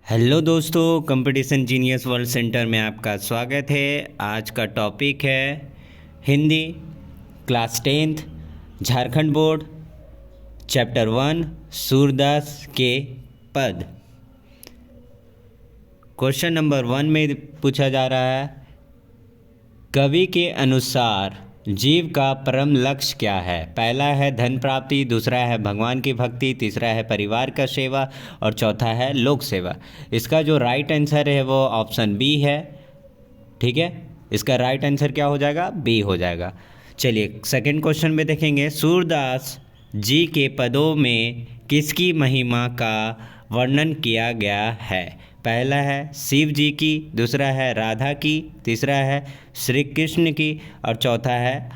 Hello दोस्तों, competition genius world centre में आपका स्वागत है। आज का टॉपिक है Hindi class 10th Jharkhand board chapter 1 Surdas के पद। क्वेश्चन नंबर 1 में पूछा जा रहा है, कवि के अनुसार जीव का परम लक्ष्य क्या है। पहला है धन प्राप्ति, दूसरा है भगवान की भक्ति, तीसरा है परिवार का सेवा और चौथा है लोक सेवा। इसका जो राइट आंसर है वो ऑप्शन बी है। ठीक है, इसका राइट आंसर क्या हो जाएगा? बी हो जाएगा। चलिए सेकंड क्वेश्चन में देखेंगे, सूरदास जी के पदों में किसकी महिमा का वर्णन किया गया है। पहला है शिव जी की, दूसरा है राधा की, तीसरा है श्री कृष्ण की और चौथा है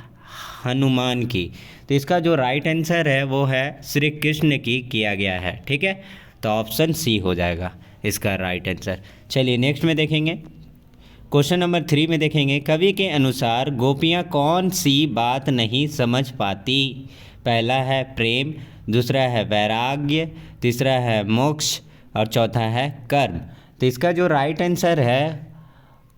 हनुमान की। तो इसका जो राइट आंसर है वो है श्री कृष्ण की किया गया है। ठीक है, तो ऑप्शन सी हो जाएगा इसका राइट आंसर। चलिए नेक्स्ट में देखेंगे, क्वेश्चन नंबर 3 में देखेंगे, कवि के अनुसार गोपियाँ कौन सी बात नहीं समझ पाती। पहला है प्रेम, दूसरा है वैराग्य, तीसरा है मोक्ष और चौथा है कर्म। तो इसका जो राइट आंसर है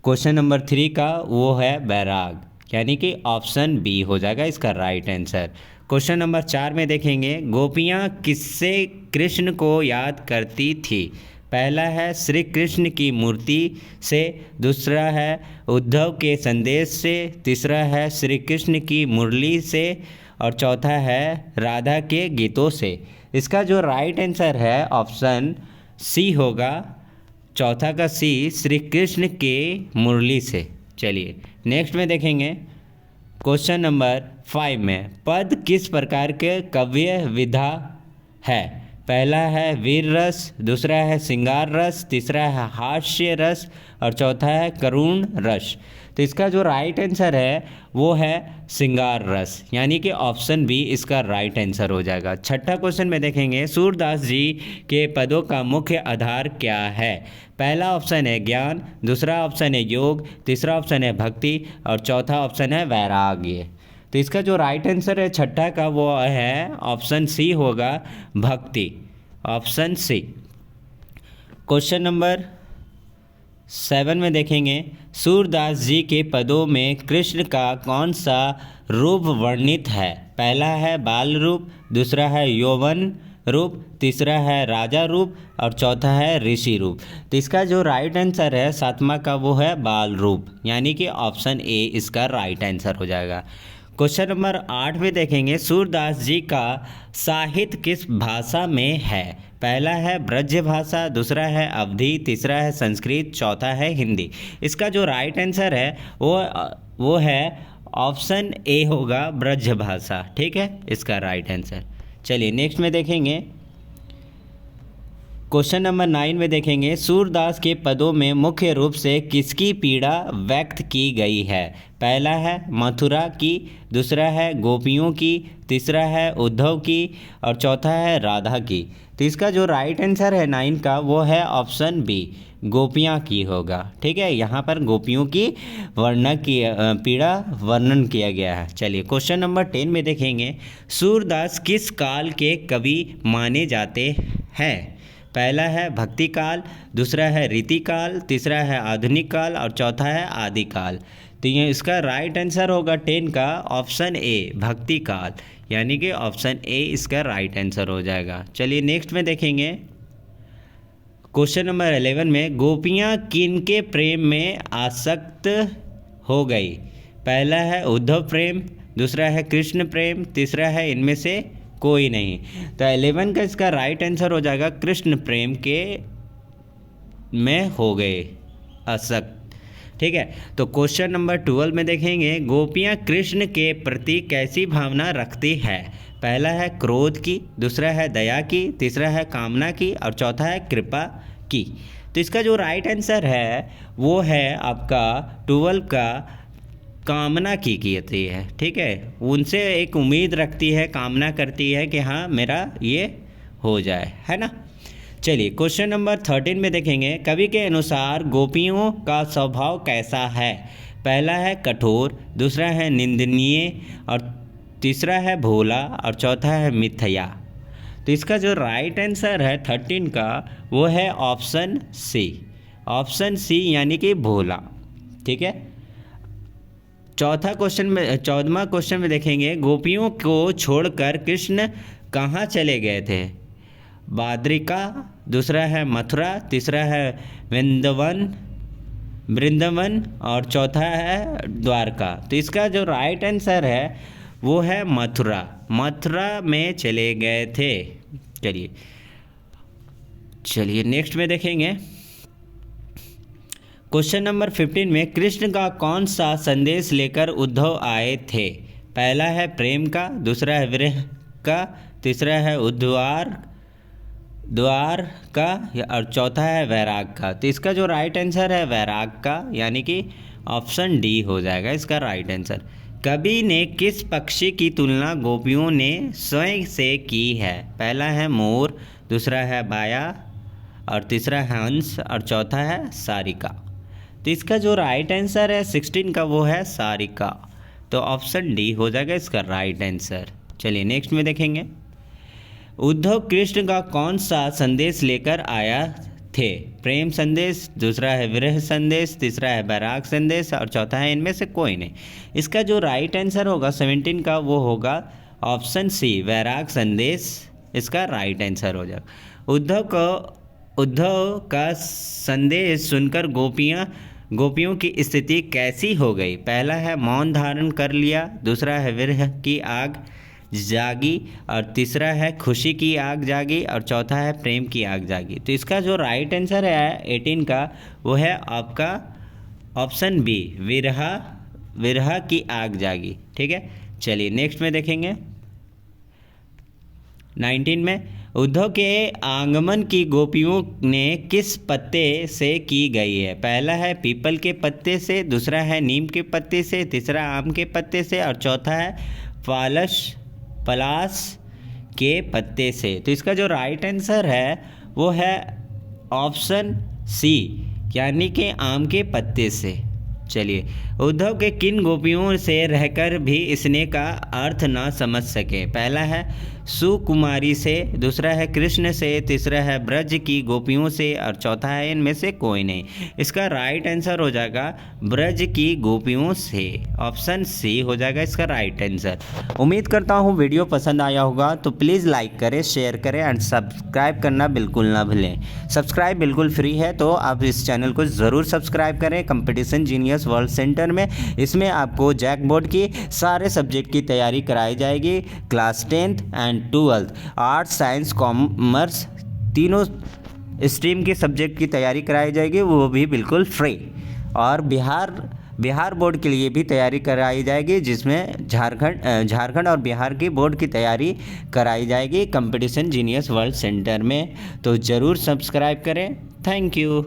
क्वेश्चन नंबर 3 का वो है वैराग, यानी कि ऑप्शन बी हो जाएगा इसका राइट आंसर। क्वेश्चन नंबर 4 में देखेंगे, गोपियाँ किससे कृष्ण को याद करती थी। पहला है श्री कृष्ण की मूर्ति से, दूसरा है उद्धव के संदेश से, तीसरा है श्री कृष्ण की मुरली से और चौथा है राधा के गीतों से। इसका जो राइट आंसर है ऑप्शन सी होगा, चौथा का सी, श्री कृष्ण के मुरली से। चलिए नेक्स्ट में देखेंगे, क्वेश्चन नंबर 5 में, पद किस प्रकार के काव्य विधा है। पहला है वीर रस, दूसरा है श्रृंगार रस, तीसरा है हास्य रस और चौथा है करुण रस। तो इसका जो राइट आंसर है वो है श्रृंगार रस, यानी कि ऑप्शन बी इसका राइट आंसर हो जाएगा। छठा क्वेश्चन में देखेंगे, सूरदास जी के पदों का मुख्य आधार क्या है। पहला ऑप्शन है ज्ञान, दूसरा ऑप्शन है योग, तीसरा ऑप्शन है भक्ति और चौथा ऑप्शन है वैराग्य। तो इसका जो राइट आंसर है छठा का वो है ऑप्शन सी होगा, भक्ति, ऑप्शन सी। क्वेश्चन नंबर 7 में देखेंगे, सूरदास जी के पदों में कृष्ण का कौन सा रूप वर्णित है। पहला है बाल रूप, दूसरा है यौवन रूप, तीसरा है राजा रूप और चौथा है ऋषि रूप। तो इसका जो राइट आंसर है 7वां का वो है बाल रूप, यानी कि ऑप्शन ए इसका राइट आंसर हो जाएगा। क्वेश्चन नंबर 8 में देखेंगे, सूरदास जी का साहित्य किस भाषा में है। पहला है ब्रज भाषा, दूसरा है अवधी, तीसरा है संस्कृत, चौथा है हिंदी। इसका जो राइट आंसर है वो है ऑप्शन ए होगा, ब्रज भाषा। ठीक है, इसका राइट आंसर। चलिए नेक्स्ट में देखेंगे, क्वेश्चन नंबर 9 में देखेंगे, सूरदास के पदों में मुख्य रूप से किसकी पीड़ा व्यक्त की गई है। पहला है मथुरा की, दूसरा है गोपियों की, तीसरा है उद्धव की और चौथा है राधा की। तो इसका जो राइट आंसर है 9 का वो है ऑप्शन बी, गोपियाँ की होगा। ठीक है, यहाँ पर गोपियों की पीड़ा वर्णन किया गया है। चलिए क्वेश्चन नंबर 10 में देखेंगे, सूरदास किस काल के कवि माने जाते हैं। पहला है भक्ति काल, दूसरा है रीति काल, तीसरा है आधुनिक काल और चौथा है आदि काल। तो ये इसका राइट आंसर होगा 10 का ऑप्शन ए, भक्ति काल, यानी कि ऑप्शन ए इसका राइट आंसर हो जाएगा। चलिए नेक्स्ट में देखेंगे, क्वेश्चन नंबर 11 में, गोपियाँ किनके प्रेम में आसक्त हो गई। पहला है उद्धव प्रेम, दूसरा है कृष्ण प्रेम, तीसरा है इनमें से कोई नहीं। तो 11 का इसका राइट आंसर हो जाएगा, कृष्ण प्रेम के में हो गए आसक्त। ठीक है, तो क्वेश्चन नंबर 12 में देखेंगे, गोपियाँ कृष्ण के प्रति कैसी भावना रखती है। पहला है क्रोध की, दूसरा है दया की, तीसरा है कामना की और चौथा है कृपा की। तो इसका जो राइट आंसर है वो है आपका 12 का कामना की होती है। ठीक है, उनसे एक उम्मीद रखती है, कामना करती है कि हाँ मेरा ये हो जाए, है ना। चलिए क्वेश्चन नंबर 13 में देखेंगे, कवि के अनुसार गोपियों का स्वभाव कैसा है। पहला है कठोर, दूसरा है निंदनीय और तीसरा है भोला और चौथा है मिथ्या। तो इसका जो राइट आंसर है 13 का वो है ऑप्शन सी, ऑप्शन सी यानी कि भोला। ठीक है, 14वां क्वेश्चन में देखेंगे, गोपियों को छोड़कर कृष्ण कहाँ चले गए थे? बाद्रिका, दूसरा है मथुरा, तीसरा है वृंदावन और चौथा है द्वारका। तो इसका जो राइट आंसर है वो है मथुरा, मथुरा में चले गए थे। चलिए नेक्स्ट में देखेंगे, क्वेश्चन नंबर 15 में कृष्ण का कौन सा संदेश लेकर उद्धव आए थे? पहला है प्रेम का, दूसरा है विरह का, तीसरा है द्वार का और चौथा है वैराग का। तो इसका जो राइट आंसर है वैराग का, यानी कि ऑप्शन डी हो जाएगा इसका राइट आंसर। कवि ने किस पक्षी की तुलना गोपियों ने स्वयं से की है? पहला है मोर, दूसरा है बाया और तीसरा है हंस और चौथा है सारिका। तो इसका जो राइट आंसर है 16 का वो है सारिका। तो ऑप्शन डी हो जाएगा इसका राइट आंसर। चलिए नेक्स्ट में देखेंगे, उद्धव कृष्ण का कौन सा संदेश लेकर आया थे? प्रेम संदेश, दूसरा है विरह संदेश, तीसरा है वैराग संदेश और चौथा है इनमें से कोई नहीं। इसका जो राइट आंसर होगा 17 का वो होगा ऑप्शन सी, वैराग संदेश इसका राइट आंसर हो जाएगा। उद्धव का संदेश सुनकर गोपियों की स्थिति कैसी हो गई? पहला है मौन धारण कर लिया, दूसरा है विरह की आग जागी और तीसरा है खुशी की आग जागी और चौथा है प्रेम की आग जागी। तो इसका जो राइट आंसर है 18 का वो है आपका ऑप्शन बी, विरह की आग जागी। ठीक है, चलिए नेक्स्ट में देखेंगे, 19 में उद्धव के आगमन की गोपियों ने किस पत्ते से की गई है? पहला है पीपल के पत्ते से, दूसरा है नीम के पत्ते से, तीसरा आम के पत्ते से और चौथा है पलाश के पत्ते से। तो इसका जो राइट आंसर है वो है ऑप्शन सी, यानी कि आम के पत्ते से। चलिए, उद्धव के किन गोपियों से रहकर भी स्नेह का अर्थ ना समझ सके? पहला है सुकुमारी से, दूसरा है कृष्ण से, तीसरा है ब्रज की गोपियों से और चौथा है इनमें से कोई नहीं। इसका राइट आंसर हो जाएगा ब्रज की गोपियों से, ऑप्शन सी हो जाएगा इसका राइट आंसर। उम्मीद करता हूँ वीडियो पसंद आया होगा, तो प्लीज़ लाइक करें, शेयर करें एंड सब्सक्राइब करना बिल्कुल ना भूलें। सब्सक्राइब बिल्कुल फ्री है, तो आप इस चैनल को ज़रूर सब्सक्राइब करें। कंपटीशन जीनियस वर्ल्ड सेंटर में इसमें आपको जैक बोर्ड की सारे सब्जेक्ट की तैयारी कराई जाएगी, class 10th and 12th, arts science commerce तीनों स्ट्रीम के सब्जेक्ट की तैयारी कराई जाएगी, वो भी बिल्कुल फ्री। और बिहार बोर्ड के लिए भी तैयारी कराई जाएगी, जिसमें झारखंड और बिहार की बोर्ड की तैयारी कराई जाएगी कंपटीशन जीनियस वर्ल्ड सेंटर में। तो ज़रूर सब्सक्राइब करें। Thank you.